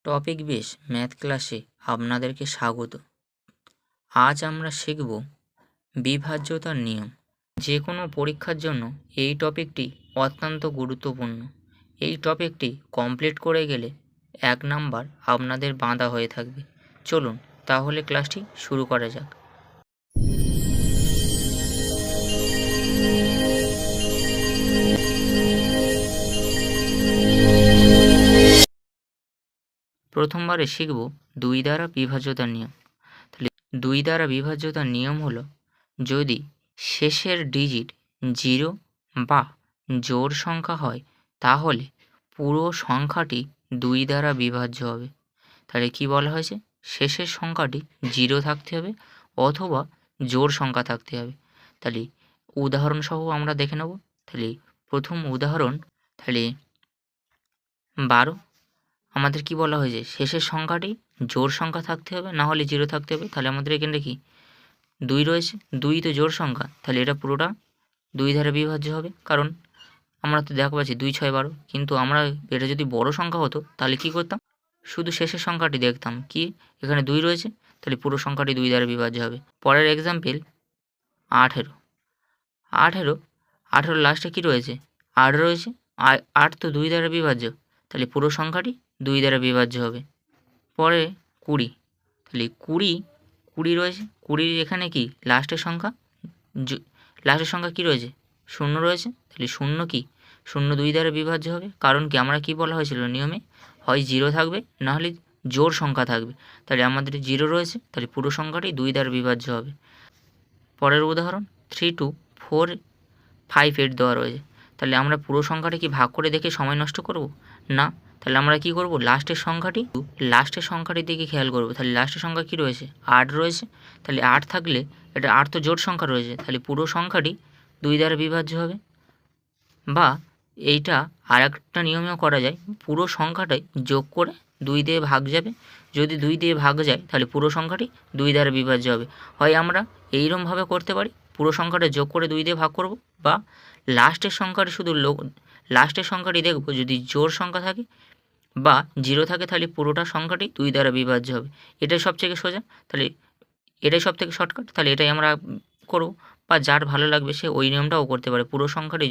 Topic base math ক্লাসে আপনাদেরকে স্বাগত। আজ আমরা শিখব বিভাজ্যতার নিয়ম। যে কোনো পরীক্ষার জন্য এই টপিকটি অত্যন্ত গুরুত্বপূর্ণ। এই টপিকটি কমপ্লিট করে গেলে 1 নাম্বার আপনাদের বাঁধা হয়ে থাকবে। চলুন তাহলে ক্লাসটি শুরু করা যাক। প্রথমবারে শিখব 2 দ্বারা বিভাজ্যতার নিয়ম। তাহলে 2 দ্বারা বিভাজ্যতার নিয়ম হলো, যদি শেষের ডিজিট 0 বা জোড় সংখ্যা হয় তাহলে পুরো সংখ্যাটি 2 দ্বারা বিভাজ্য হবে। তাহলে কি বলা হয়েছে? শেষের সংখ্যাটি 0 থাকতে হবে অথবা জোড় সংখ্যা থাকতে হবে। তাহলে উদাহরণসহ আমরা দেখে নেব। তাহলে প্রথম উদাহরণ, তাহলে 12 আমাদের কি বলা হয়েছে? শেষের সংখ্যাটি জোড় সংখ্যা থাকতে হবে, না হলে 0 থাকতে হবে। তাহলে আমাদের এখানে কি 2 রয়েছে, 2 তো জোড় সংখ্যা, তাহলে এটা পুরোটা 2 দ্বারা বিভাজ্য হবে। কারণ আমরা তো দেখতে পাচ্ছি 2 6 12, কিন্তু আমরা এটা যদি বড় সংখ্যা হতো তাহলে কি করতাম? শুধু শেষের সংখ্যাটি দেখতাম, কি এখানে 2 রয়েছে, তাহলে পুরো সংখ্যাটি 2 দ্বারা বিভাজ্য হবে। পরের এক্সাম্পল 18 18 লাস্টে কি রয়েছে? 8 রয়েছে, 8 তো 2 দ্বারা বিভাজ্য, তাহলে পুরো সংখ্যাটি 2 দ্বারা বিভাজ্য হবে। পরে 20, তাহলে 20 রয়েছে, 20 এখানে কি লাস্টের সংখ্যা কি রয়েছে? 0 রয়েছে, তাহলে 0 কি 0 2 দ্বারা বিভাজ্য হবে। কারণ কি আমরা কি বলা হয়েছিল নিয়মে? হয় 0 থাকবে, না হলে জোড় সংখ্যা থাকবে। তাহলে আমাদের 0 রয়েছে, তাহলে পুরো সংখ্যাটি 2 দ্বারা বিভাজ্য হবে। পরের উদাহরণ 3 2 4 5 8 দেওয়া রয়েছে, তাহলে আমরা পুরো সংখ্যাটি কি ভাগ করে দেখে সময় নষ্ট করব? না, তাহলে আমরা কি করব? লাস্টের সংখ্যাটির দিকে খেয়াল করব। তাহলে লাস্টের সংখ্যা কি রয়েছে? 8 রয়েছে, তাহলে 8 থাকলে এটা 8 তো জোড় সংখ্যা রয়েছে, তাহলে পুরো সংখ্যাটি 2 দ্বারা বিভাজ্য হবে। বা এইটা আর একটা নিয়মেও করা যায়, পুরো সংখ্যাটাই যোগ করে 2 দিয়ে ভাগ যাবে। যদি 2 দিয়ে ভাগ যায় তাহলে পুরো সংখ্যাটি 2 দ্বারা বিভাজ্য হবে। হয় আমরা এইরকমভাবে করতে পারি, পুরো সংখ্যাটা যোগ করে 2 দিয়ে ভাগ করব, বা লাস্টের সংখ্যাটি দেখব, যদি জোড় সংখ্যা থাকে বা 0 থাকে তাহলে পুরোটা সংখ্যাটি 2 দ্বারা বিভাজ্য হবে। এটাই সবথেকে সোজা, তাহলে এটাই সবথেকে শর্টকাট, তাহলে এটাই আমরা করব। বা যার ভালো লাগবে সে ওই নিয়মটাও করতে পারে, পুরো সংখ্যাটি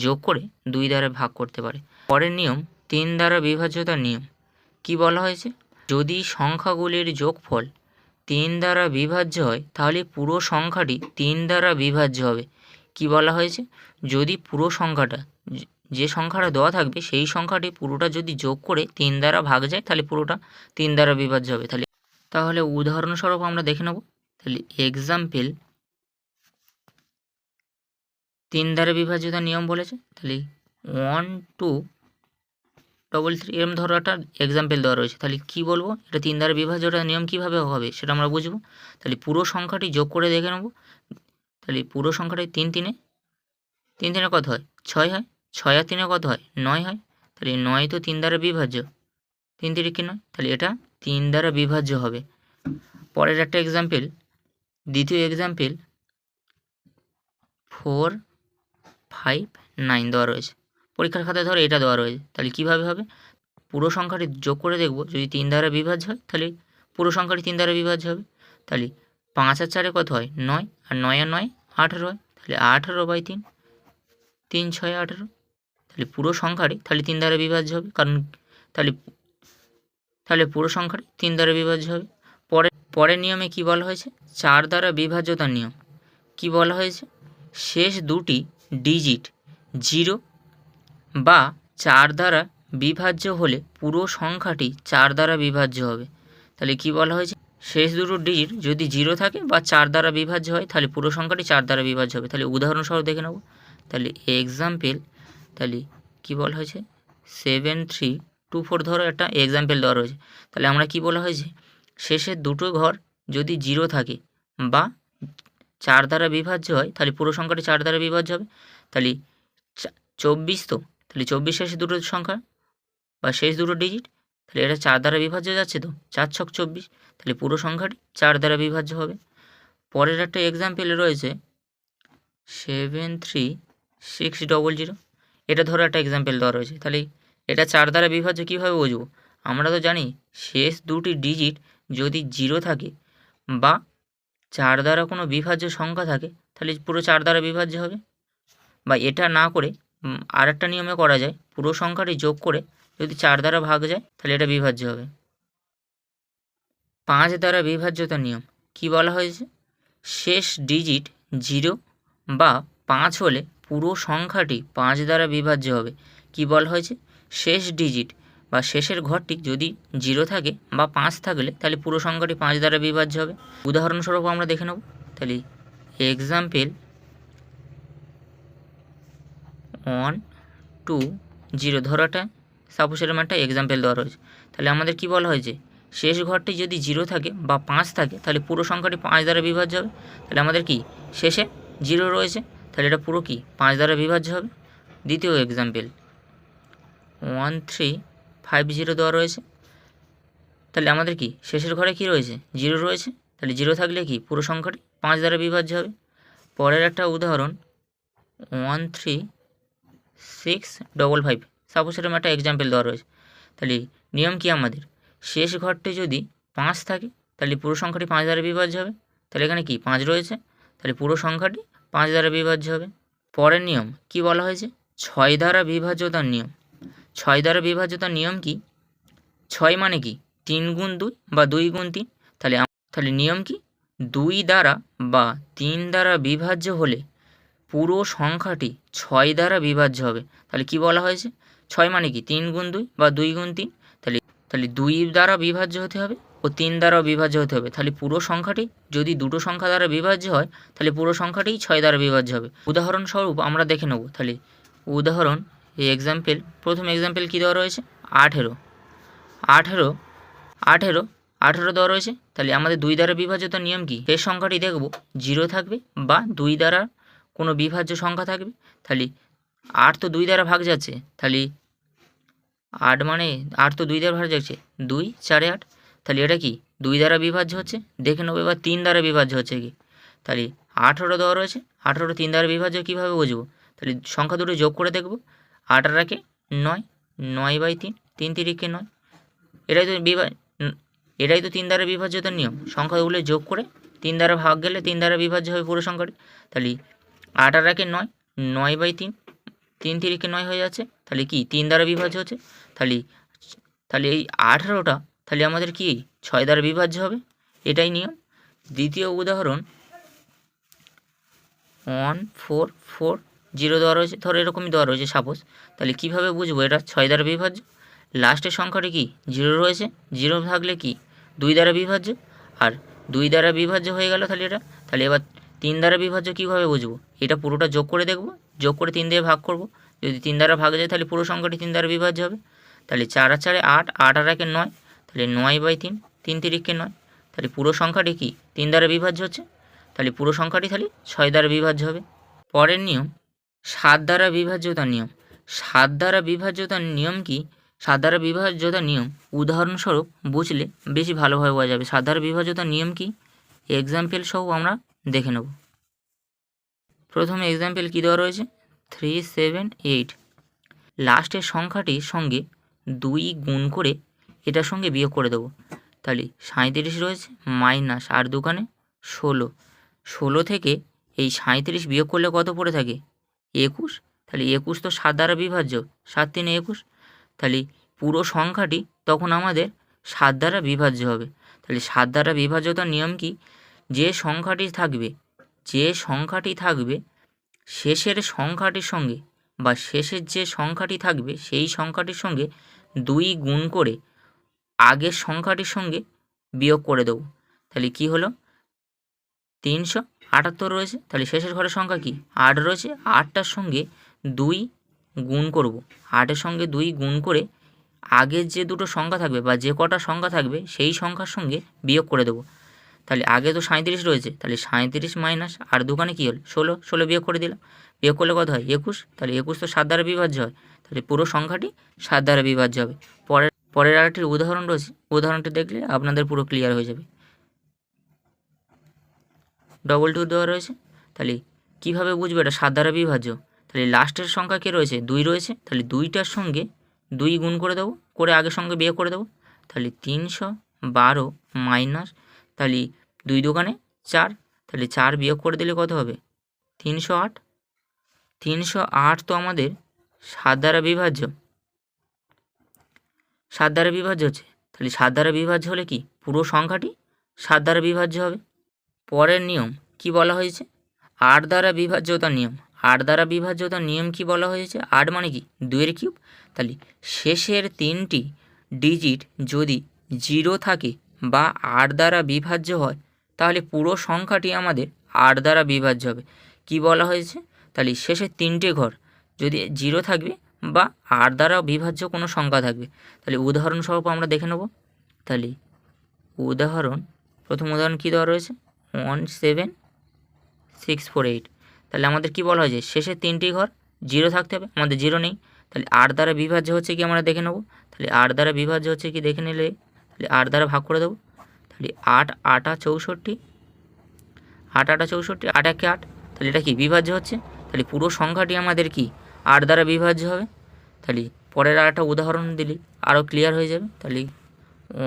যোগ করে 2 দ্বারা ভাগ করতে পারে। পরের নিয়ম 3 দ্বারা বিভাজ্যতার নিয়ম। কি বলা হয়েছে? যদি সংখ্যাগুলির যোগফল 3 দ্বারা বিভাজ্য হয় তাহলে পুরো সংখ্যাটি 3 দ্বারা বিভাজ্য হবে। কি বলা হয়েছে? যদি পুরো সংখ্যাটা, যে সংখ্যাটা দেওয়া থাকবে সেই সংখ্যাটি পুরোটা যদি যোগ করে 3 দ্বারা ভাগ যায় তাহলে পুরোটা 3 দ্বারা বিভাজ্য হবে। তাহলে উদাহরণস্বরূপ আমরা দেখে নেব। তাহলে এক্সাম্পল 3 দ্বারা বিভাজ্যতার নিয়ম বলেছে, তাহলে 1 2 3 3 এরকম ধরো একটা এক্সাম্পল দেওয়া রয়েছে। তাহলে কি বলবো? এটা 3 দ্বারা বিভাজ্যতার নিয়ম কীভাবে হবে সেটা আমরা বুঝবো। তাহলে পুরো সংখ্যাটি যোগ করে দেখে নেব। তাহলে পুরো সংখ্যাটি 3 3 কত হয়? 6 হয়। 6 আর 3 কত হয়? 9 হয়। তাহলে 9 তো 3 দ্বারা বিভাজ্য, 3 3 কি 9, তাহলে এটা 3 দ্বারা বিভাজ্য হবে। পরের একটা এক্সাম্পল, দ্বিতীয় এক্সাম্পল 4 5 9 দেওয়া রয়েছে। পরীক্ষার খাতায় ধরো এটা দেওয়া রয়েছে, তাহলে কীভাবে হবে? পুরো সংখ্যাটি যোগ করে দেখব, যদি 3 দ্বারা বিভাজ্য হয় তাহলে পুরো সংখ্যাটি 3 দ্বারা বিভাজ্য হবে। তাহলে 5 আর 4 কত হয়? 9, আর 9 আর 9 18 হয়। তাহলে 18/3, 3 6 18, তাহলে পুরো সংখ্যাটি তাহলে 3 দ্বারা বিভাজ্য হবে। কারণ তাহলে পুরো সংখ্যাটি 3 দ্বারা বিভাজ্য হবে। পরের নিয়মে কি বলা হয়েছে? 4 দ্বারা বিভাজ্যতার নিয়ম। কি বলা হয়েছে? শেষ দুটি ডিজিট 0 বা 4 দ্বারা বিভাজ্য হলে পুরো সংখ্যাটি 4 দ্বারা বিভাজ্য হবে। তাহলে কি বলা হয়েছে? শেষ দুটো ডিজিট যদি 0 থাকে বা 4 দ্বারা বিভাজ্য হয় তাহলে পুরো সংখ্যাটি 4 দ্বারা বিভাজ্য হবে। তাহলে উদাহরণস্বরূপ দেখে নেব। তাহলে এক্সাম্পল, তাহলে কি বলা হয়েছে? 7 3 2 4 ধরো একটা এক্সাম্পল দেওয়া রয়েছে। তাহলে আমরা কি বলা হয়েছে? শেষের দুটো ঘর যদি 0 থাকে বা 4 দ্বারা বিভাজ্য হয় তাহলে পুরো সংখ্যাটি 4 দ্বারা বিভাজ্য হবে। তাহলে 24 তো, তাহলে 24 শেষ দুটো সংখ্যা বা শেষ দুটো ডিজিট, তাহলে এটা 4 দ্বারা বিভাজ্য যাচ্ছে তো, 4 ছক 24, তাহলে পুরো সংখ্যাটি 4 দ্বারা বিভাজ্য হবে। পরের একটা এক্সাম্পল রয়েছে 7 3 6 0 0, এটা ধরো একটা এক্সাম্পল দেওয়া রয়েছে। তাহলে এটা 4 দ্বারা বিভাজ্য কীভাবে বুঝবো? আমরা তো জানি শেষ দুটি ডিজিট যদি 0 থাকে বা 4 দ্বারা কোনো বিভাজ্য সংখ্যা থাকে তাহলে পুরো 4 দ্বারা বিভাজ্য হবে। বা এটা না করে আরেকটা নিয়মে করা যায়, পুরো সংখ্যাটি যোগ করে যদি 4 দ্বারা ভাগ যায় তাহলে এটা বিভাজ্য হবে। 5 দ্বারা বিভাজ্যতার নিয়ম কি বলা হয়েছে? শেষ ডিজিট 0 বা 5 হলে পুরো সংখ্যাটি 5 দ্বারা বিভাজ্য হবে। কি বলা হয়েছে? শেষ ডিজিট বা শেষের ঘরটি যদি 0 থাকে বা 5 থাকলে তাহলে পুরো সংখ্যাটি 5 দ্বারা বিভাজ্য হবে। উদাহরণস্বরূপ আমরা দেখে নেব। তাহলে এক্সাম্পল 1 2 0 ধরাটা সাপোজ এরকম একটা এক্সাম্পল দেওয়া রয়েছে। তাহলে আমাদের কি বলা হয়েছে? শেষ ঘরটি যদি 0 থাকে বা 5 থাকে তাহলে পুরো সংখ্যাটি 5 দ্বারা বিভাজ্য হবে। তাহলে আমাদের কি শেষে 0 রয়েছে, তাহলে এটা পুরো কি 5 দ্বারা বিভাজ্য হবে। দ্বিতীয় এক্সাম্পল 1 3 5 0 দেওয়া রয়েছে। তাহলে আমাদের কি শেষের ঘরে কি রয়েছে? 0 রয়েছে, তাহলে 0 থাকলে কি পুরো সংখ্যাটি 5 দ্বারা বিভাজ্য হবে। পরের একটা উদাহরণ 1 3 6 5 5 সাপোজ এরকম একটা এক্সাম্পল দেওয়া রয়েছে। তাহলে নিয়ম কি আমাদের? শেষ ঘরটি যদি 5 থাকে তাহলে পুরো সংখ্যাটি 5 দ্বারা বিভাজ্য হবে। তাহলে এখানে কি 5 রয়েছে, তাহলে পুরো সংখ্যাটি 5 দ্বারা বিভাজ্য হবে। পরের নিয়ম কি বলা হয়েছে? 6 দ্বারা বিভাজ্যতার নিয়ম। 6 দ্বারা বিভাজ্যতার নিয়ম কি? 6 মানে কি 3 গুণ 2 বা 2 গুণ 3। তাহলে নিয়ম কি? 2 দ্বারা বা 3 দ্বারা বিভাজ্য হলে পুরো সংখ্যাটি 6 দ্বারা বিভাজ্য হবে। তাহলে কি বলা হয়েছে? 6 মানে কি 3 গুণ 2 বা 2 গুণ 3। তাহলে 2 দ্বারা বিভাজ্য হতে হবে ও 3 দ্বারাও বিভাজ্য হতে হবে। তাহলে পুরো সংখ্যাটি যদি দুটো সংখ্যা দ্বারা বিভাজ্য হয় তাহলে পুরো সংখ্যাটি 6 দ্বারা বিভাজ্য হবে। উদাহরণস্বরূপ আমরা দেখে নেব। তাহলে উদাহরণ এই এক্সাম্পল, প্রথম এক্সাম্পল কী দেওয়া রয়েছে? 18 18 18 18 দেওয়া রয়েছে। তাহলে আমাদের 2 দ্বারা বিভাজ্যতার নিয়ম কি? শেষ সংখ্যাটি দেখব 0 থাকবে বা 2 দ্বারা কোনো বিভাজ্য সংখ্যা থাকবে। তাহলে 8 তো 2 দ্বারা ভাগ যাচ্ছে, তাহলে 8 মানে 8 তো 2 দ্বারা ভাগ যাচ্ছে, 2 4 8। তাহলে এটা কি 2 দ্বারা বিভাজ্য হচ্ছে। দেখে নেবো এবার 3 দ্বারা বিভাজ্য হচ্ছে কি। তাহলে 18 দেওয়া রয়েছে, 18 3 দ্বারা বিভাজ্য কীভাবে বুঝবো? তাহলে সংখ্যা দুটো যোগ করে দেখব। 8 আর 1 9, 9/3, 3 3 9। এটাই তো 3 দ্বারা বিভাজ্যতার নিয়ম। সংখ্যাগুলো যোগ করে 3 দ্বারা ভাগ গেলে 3 দ্বারা বিভাজ্য হবে পুরো সংখ্যাটি। তাহলে 8 আর 1 9, 9/3, 3 3 9 হয়ে যাচ্ছে। তাহলে কি 3 দ্বারা বিভাজ্য হচ্ছে। তাহলে এই 18টা তাহলে আমাদের কি 6 দ্বারা বিভাজ্য হবে, এটাই নিয়ম। দ্বিতীয় উদাহরণ 1 4 4 0 দেওয়া রয়েছে, ধরো এরকমই দেওয়া রয়েছে সাপোজ। তাহলে কীভাবে বুঝবো এটা 6 দ্বারা বিভাজ্য? লাস্টের সংখ্যাটি কি 0 রয়েছে, 0 থাকলে কি 2 দ্বারা বিভাজ্য, আর 2 দ্বারা বিভাজ্য হয়ে গেল। তাহলে এবার 3 দ্বারা বিভাজ্য কীভাবে বুঝবো? এটা পুরোটা যোগ করে দেখব, যোগ করে 3 দিয়ে ভাগ করব। যদি 3 দ্বারা ভাগ যায় তাহলে পুরো সংখ্যাটি 3 দ্বারা বিভাজ্য হবে। তাহলে 4 আর 4 8, 8 আর 1 9, তাহলে 9/3, 3 3 9। তাহলে পুরো সংখ্যাটি কি 3 দ্বারা বিভাজ্য হচ্ছে। তাহলে পুরো সংখ্যাটি তাহলে 6 দ্বারা বিভাজ্য হবে। পরের নিয়ম 7 দ্বারা বিভাজ্যতার নিয়ম। 7 দ্বারা বিভাজ্যতার নিয়ম কি? 7 দ্বারা বিভাজ্যতার নিয়ম উদাহরণস্বরূপ বুঝলে বেশি ভালোভাবে বোঝা যাবে। 7 দ্বারা বিভাজ্যতার নিয়ম কি এক্সাম্পল সহ আমরা দেখে নেব। প্রথমে এক্সাম্পল কী দেওয়া রয়েছে? 3 7 8। লাস্টের সংখ্যাটির সঙ্গে 2 গুণ করে এটার সঙ্গে বিয়োগ করে দেবো। তাহলে 37 রয়েছে মাইনাস আর দুখানে 16। 16 থেকে এই 37 বিয়োগ করলে কত পড়ে থাকে? 21। তাহলে 21 তো 7 দ্বারা বিভাজ্য, 7 3 21। তাহলে পুরো সংখ্যাটি তখন আমাদের 7 দ্বারা বিভাজ্য হবে। তাহলে 7 দ্বারা বিভাজ্যতার নিয়ম কি? যে সংখ্যাটি থাকবে শেষের সংখ্যাটির সঙ্গে বা শেষের যে সংখ্যাটি থাকবে সেই সংখ্যাটির সঙ্গে 2 গুণ করে আগের সংখ্যাটির সঙ্গে বিয়োগ করে দেবো। তাহলে কি হলো? 378 রয়েছে, তাহলে শেষের ঘরের সংখ্যা কি 8 রয়েছে। 8টার সঙ্গে 2 গুণ করব, 8-এর সঙ্গে 2 গুণ করে আগের যে দুটো সংখ্যা থাকবে বা যে কটা সংখ্যা থাকবে সেই সংখ্যার সঙ্গে বিয়োগ করে দেবো। তাহলে আগে তো 37 রয়েছে, তাহলে 37 মাইনাস আর দুখানে কী হলো 16। 16 বিয়োগ করে দিলাম, বিয়োগ করলে কত হয় 21। তাহলে 21 তো 7 দ্বারা বিভাজ্য হয়, তাহলে পুরো সংখ্যাটি 7 দ্বারা বিভাজ্য হবে। পরের আরেকটি উদাহরণ রয়েছে, উদাহরণটি দেখলে আপনাদের পুরো ক্লিয়ার হয়ে যাবে। 2 দেওয়া রয়েছে, তাহলে কীভাবে বুঝবো এটা 7 দ্বারা বিভাজ্য? তাহলে লাস্টের সংখ্যা কে রয়েছে? 2 রয়েছে, তাহলে 2টার সঙ্গে 2 গুণ করে দেবো, করে আগের সঙ্গে বিয়োগ করে দেবো। তাহলে 312 মাইনাস, তাহলে 2 দোকানে 4, তাহলে 4 বিয়োগ করে দিলে কত হবে? 308। 308 তো আমাদের 7 দ্বারা বিভাজ্য, 7 দ্বারা বিভাজ্য হচ্ছে। তাহলে 7 দ্বারা বিভাজ্য হলে কি পুরো সংখ্যাটি 7 দ্বারা বিভাজ্য হবে। পরের নিয়ম কি বলা হয়েছে? 8 দ্বারা বিভাজ্যতার নিয়ম। 8 দ্বারা বিভাজ্যতার নিয়ম কি বলা হয়েছে? 8 মানে কি 2 এর কিউব। তাহলে শেষের 3টি ডিজিট যদি 0 থাকে বা 8 দ্বারা বিভাজ্য হয় তাহলে পুরো সংখ্যাটি আমাদের 8 দ্বারা বিভাজ্য হবে। কি বলা হয়েছে? তাহলে শেষের 3টে ঘর যদি 0 থাকবে বা 8 দ্বারা বিভাজ্য কোনো সংখ্যা থাকবে। তাহলে উদাহরণস্বরূপ আমরা দেখে নেব। তাহলে প্রথম উদাহরণ কী দেওয়া রয়েছে? 17648। তাহলে আমাদের কি বলা হয়েছে? শেষের 3টি ঘর 0 থাকতে হবে, আমাদের 0 নেই। তাহলে 8 দ্বারা বিভাজ্য হচ্ছে কি আমরা দেখে নেব। তাহলে 8 দ্বারা বিভাজ্য হচ্ছে কি দেখে নিলে, তাহলে 8 দ্বারা ভাগ করে দেবো। তাহলে 8 8 64, 8 8 64, 8 1 8। তাহলে এটা কি বিভাজ্য হচ্ছে। তাহলে পুরো সংখ্যাটি আমাদের কি 8 দ্বারা বিভাজ্য হবে। তাহলে পরের আর একটা উদাহরণ দিলে আরও ক্লিয়ার হয়ে যাবে। তাহলে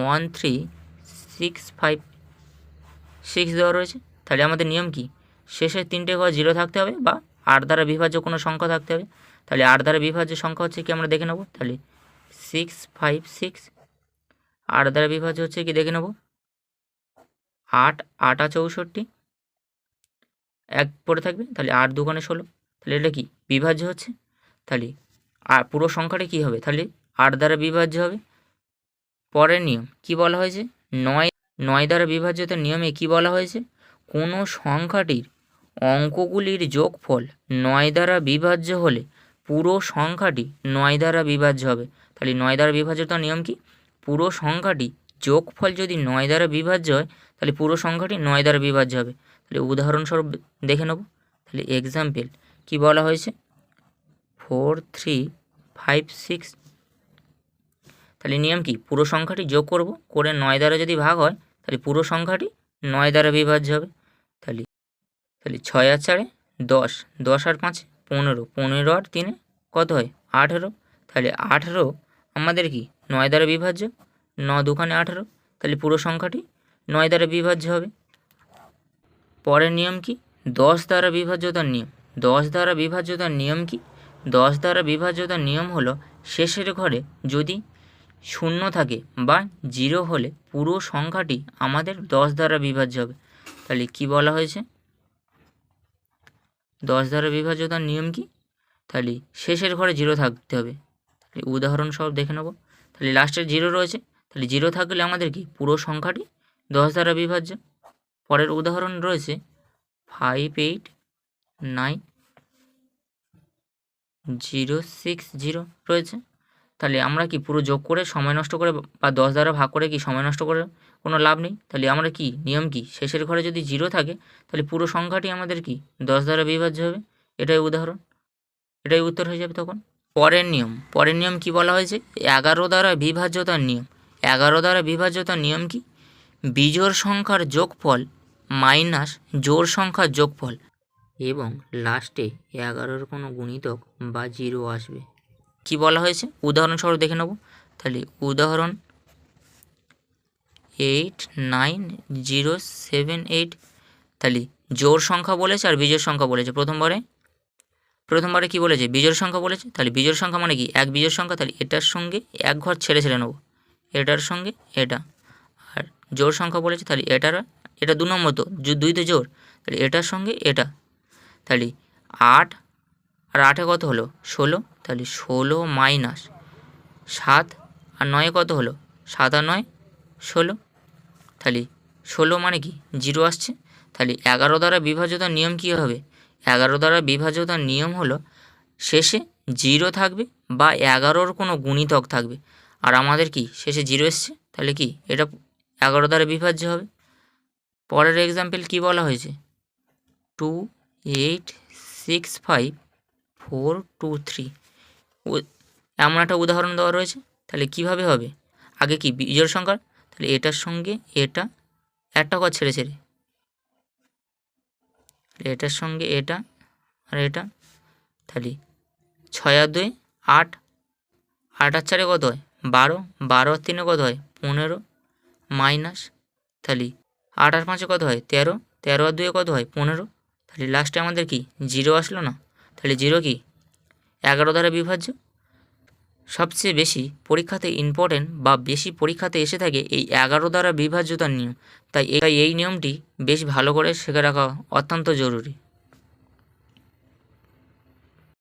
13656 দেওয়া রয়েছে। তাহলে আমাদের নিয়ম কি? শেষের 3টে ঘর 0 থাকতে হবে বা 8 দ্বারা বিভাজ্য কোনো সংখ্যা থাকতে হবে। তাহলে 8 দ্বারা বিভাজ্য সংখ্যা হচ্ছে কি আমরা দেখে নেব। তাহলে 656, 8 দ্বারা বিভাজ্য হচ্ছে কি দেখে নেব। 8 8 64, 1 পড়ে থাকবে। তাহলে 8 দুগুণে 16। তাহলে এটা কি বিভাজ্য হচ্ছে। তাহলে আর পুরো সংখ্যাটা কী হবে? তাহলে 8 দ্বারা বিভাজ্য হবে। পরের নিয়ম কি বলা হয়েছে? 9 দ্বারা বিভাজ্যতার নিয়মে কি বলা হয়েছে? কোনো সংখ্যাটির অঙ্কগুলির যোগফল 9 দ্বারা বিভাজ্য হলে পুরো সংখ্যাটি 9 দ্বারা বিভাজ্য হবে। তাহলে 9 দ্বারা বিভাজ্যতার নিয়ম কি? পুরো সংখ্যাটি যোগফল যদি 9 দ্বারা বিভাজ্য হয় তাহলে পুরো সংখ্যাটি 9 দ্বারা বিভাজ্য হবে। তাহলে উদাহরণস্বরূপ দেখে নেব। তাহলে এক্সাম্পল কি বলা হয়েছে? 4356। তাহলে নিয়ম কি? পুরো সংখ্যাটি যোগ করব, করে 9 দ্বারা যদি ভাগ হয় তাহলে পুরো সংখ্যাটি 9 দ্বারা বিভাজ্য হবে। তাহলে 6 আর 4 10, 10 আর 5 15, 15 আর 3 কত হয়? 18। তাহলে 18 আমাদের কি 9 দ্বারা বিভাজ্য, 9 দুখানে 18। তাহলে পুরো সংখ্যাটি 9 দ্বারা বিভাজ্য হবে। পরের নিয়ম কি? 10 দ্বারা বিভাজ্যতার নিয়ম। 10 দ্বারা বিভাজ্যতার নিয়ম কি? 10 দ্বারা বিভাজ্যতার নিয়ম হলো শেষের ঘরে যদি 0 থাকে বা 0 হলে পুরো সংখ্যাটি আমাদের 10 দ্বারা বিভাজ্য হবে। তাহলে কি বলা হয়েছে? 10 দ্বারা বিভাজ্যতার নিয়ম কি? তাহলে শেষের ঘরে 0 থাকতে হবে। তাহলে উদাহরণস্বরূপ দেখে নেব। তাহলে লাস্টের 0 রয়েছে, তাহলে 0 থাকলে আমাদের কি পুরো সংখ্যাটি 10 দ্বারা বিভাজ্য। পরের উদাহরণ রয়েছে 589060 রয়েছে। তাহলে আমরা কি পুরো যোগ করে সময় নষ্ট করে বা 10 দ্বারা ভাগ করে কি সময় নষ্ট করে কোনো লাভ নেই। তাহলে আমরা কি নিয়ম কি? শেষের ঘরে যদি 0 থাকে তাহলে পুরো সংখ্যাটি আমাদের কি 10 দ্বারা বিভাজ্য হবে। এটাই উদাহরণ, এটাই উত্তর হয়ে যাবে তখন। পরের নিয়ম কি বলা হয়েছে? 11 দ্বারা বিভাজ্যতার নিয়ম। 11 দ্বারা বিভাজ্যতার নিয়ম কি? বিজোড় সংখ্যার যোগফল মাইনাস জোড় সংখ্যার যোগফল এবং লাস্টে 11-র কোনো গুণিতক বা 0 আসবে। কি বলা হয়েছে? উদাহরণস্বরূপ দেখে নেব। তাহলে উদাহরণ 89078। তাহলে জোড় সংখ্যা বলেছে আর বিজোড় সংখ্যা বলেছে। প্রথমবারে কি বলেছে? বিজোড় সংখ্যা বলেছে। তাহলে বিজোড় সংখ্যা মানে কি? এক বিজোড় সংখ্যা। তাহলে এটার সঙ্গে এক ঘর ছেড়ে নেব, এটার সঙ্গে এটা। আর জোড় সংখ্যা বলেছে, তাহলে এটা 2 নম্বর, তো 2 তো জোড়, তাহলে এটার সঙ্গে এটা। তাহলে 8 আর 8-এ কত হলো? 16। তাহলে 16 মাইনাস 7 আর 9-এ কত হলো? 7 আর 9 16। তাহলে 16 মানে কি 0 আসছে। তাহলে 11 দ্বারা বিভাজ্যতার নিয়ম কী হবে? 11 দ্বারা বিভাজ্যতার নিয়ম হলো শেষে 0 থাকবে বা 11-র কোনো গুণিতক থাকবে। আর আমাদের কি শেষে 0 এসছে, তাহলে কি এটা 11 দ্বারা বিভাজ্য হবে। পরের এক্সাম্পল কি বলা হয়েছে? 2865423 এমন একটা উদাহরণ দেওয়া রয়েছে। তাহলে কিভাবে হবে? আগে কি বিজোড় সংখ্যা, তাহলে এটার সঙ্গে এটা একটা ঘর ছেড়ে এটার সঙ্গে এটা আর এটা। তাহলে 6 আর 2 8, 8 আর 4 কত হয়? 12, 12 আর 3 কত হয় 15 মাইনাস, তাহলে 8 আর 5 কত হয় 13, 13 আর 2 কত হয় 15, তাহলে লাস্টে আমাদের কি 0 আসলো না? তাহলে 0 কি 11 দ্বারা বিভাজ্য। সবচেয়ে বেশি পরীক্ষাতে ইম্পর্টেন্ট বা বেশি পরীক্ষাতে এসে থাকে এই 11 দ্বারা বিভাজ্যতার নিয়ম, তাই এই নিয়মটি বেশ ভালো করে শিখে রাখা অত্যন্ত জরুরি।